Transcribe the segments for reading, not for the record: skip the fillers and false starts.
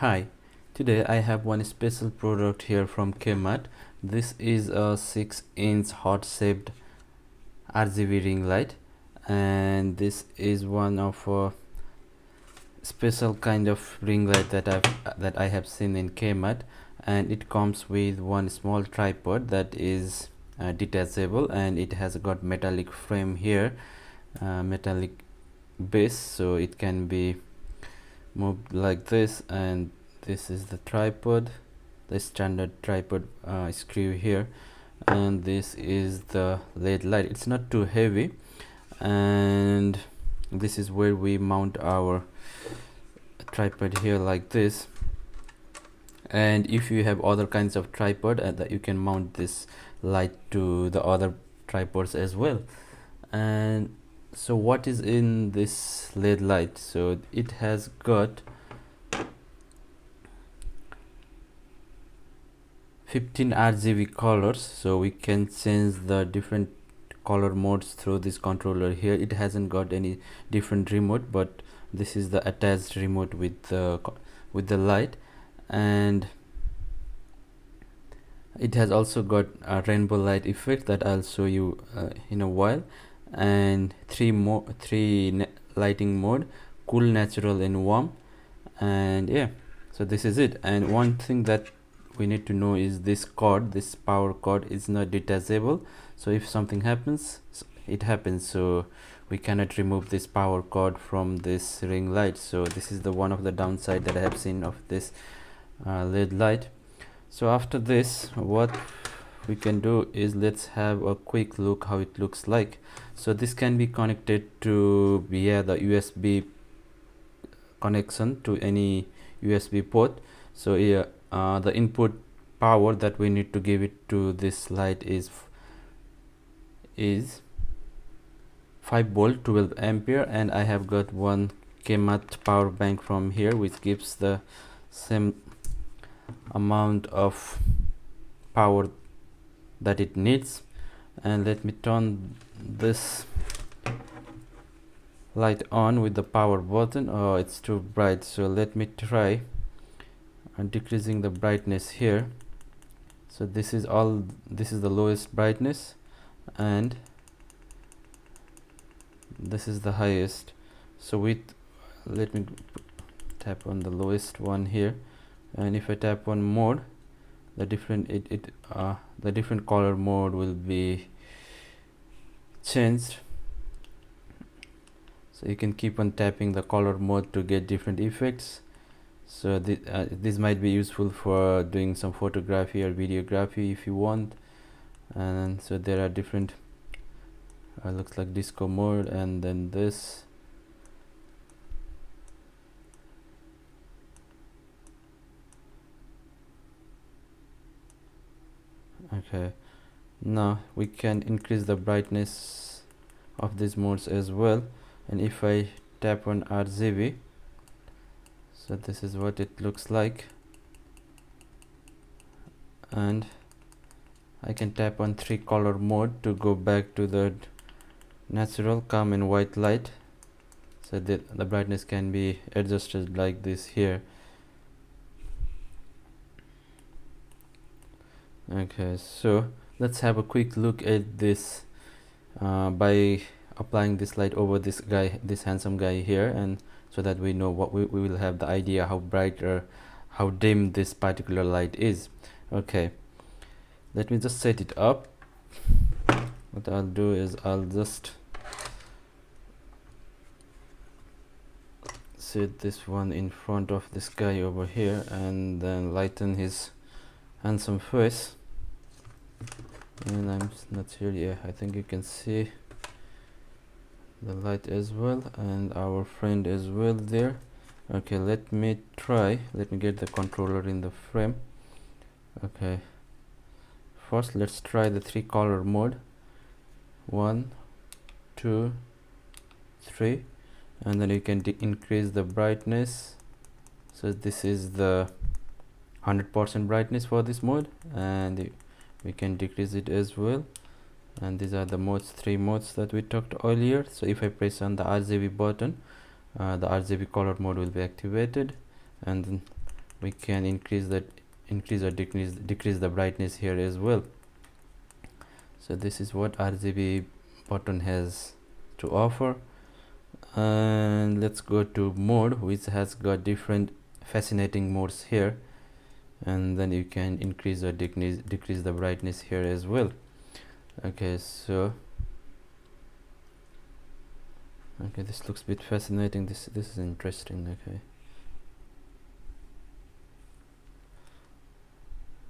Hi, today I have one special product here from Kmart. This is a 6-inch hot shaped RGB ring light, and this is one of a special kind of ring light that I have seen in Kmart, and it comes with one small tripod that is detachable, and it has got metallic frame here, metallic base, so it can be moved like this. And this is the tripod, the standard tripod screw here, and this is the LED light. It's not too heavy, and this is where we mount our tripod here like this. And if you have other kinds of tripod, that you can mount this light to the other tripods as well. And so what is in this LED light? So it has got 15 RGB colors, so we can change the different color modes through this controller here. It hasn't got any different remote, but this is the attached remote with the light, and it has also got a rainbow light effect that I'll show you in a while, and three lighting mode: cool, natural, and warm. And yeah, so this is it. And one thing that we need to know is this power cord is not detachable, so if something happens, it happens. So we cannot remove this power cord from this ring light. So this is the one of the downside that I have seen of this LED light. So after this, what we can do is let's have a quick look how it looks like. So this can be connected to via the USB connection to any USB port. So here the input power that we need to give it to this light is 5 volt 12 ampere, and I have got one Kmart power bank from here which gives the same amount of power that it needs. And let me turn this light on with the power button. Oh, it's too bright, so let me try decreasing the brightness here. So this is the lowest brightness, and this is the highest. So let me tap on the lowest one here, and if I tap on mode, the different color mode will be changed. So you can keep on tapping the color mode to get different effects. So this might be useful for doing some photography or videography if you want. And so there are different looks like disco mode, and then this. Okay, now we can increase the brightness of these modes as well. And if I tap on RGB, so this is what it looks like, and I can tap on 3 color mode to go back to the natural, calm, and white light. So the brightness can be adjusted like this here. Okay, so let's have a quick look at this by applying this light over this handsome guy here, and so that we know what we will have the idea how bright or how dim this particular light is. Okay, let me just set it up. What I'll do is I'll just set this one in front of this guy over here, and then lighten his handsome face. And I'm not sure, yeah, I think you can see the light as well, and our friend as well there. Okay, let me get the controller in the frame. Okay, first let's try the 3 color mode. 1, 2, 3, and then you can increase the brightness. So this is the 100% brightness for this mode, and we can decrease it as well. And these are the 3 modes that we talked earlier. So if I press on the RGB button, the RGB color mode will be activated, and then we can increase or decrease the brightness here as well. So this is what RGB button has to offer. And let's go to mode, which has got different fascinating modes here, and then you can increase or decrease the brightness here as well. Okay, so okay, this looks a bit fascinating. This is interesting. Okay,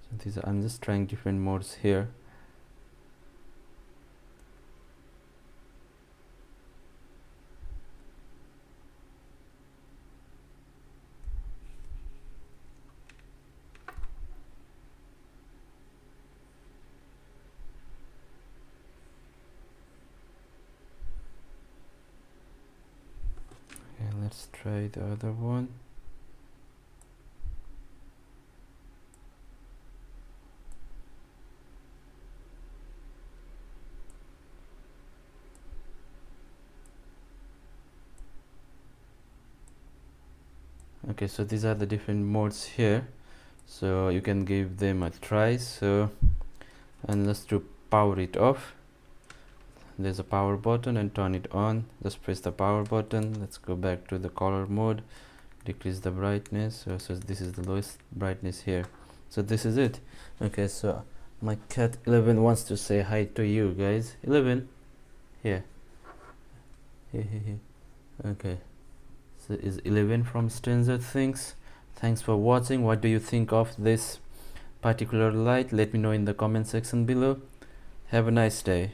so these I'm just trying different modes here. Okay, let's try the other one. Okay, so these are the different modes here, so you can give them a try. So, and let's do power it off. There's a power button, and turn it on. Just press the power button. Let's go back to the color mode, decrease the brightness. So this is the lowest brightness here. So this is it. Okay, so my cat 11 wants to say hi to you guys. 11, here. Here. Okay, so is 11 from Stranger Things. Thanks for watching. What do you think of this particular light? Let me know in the comment section below. Have a nice day.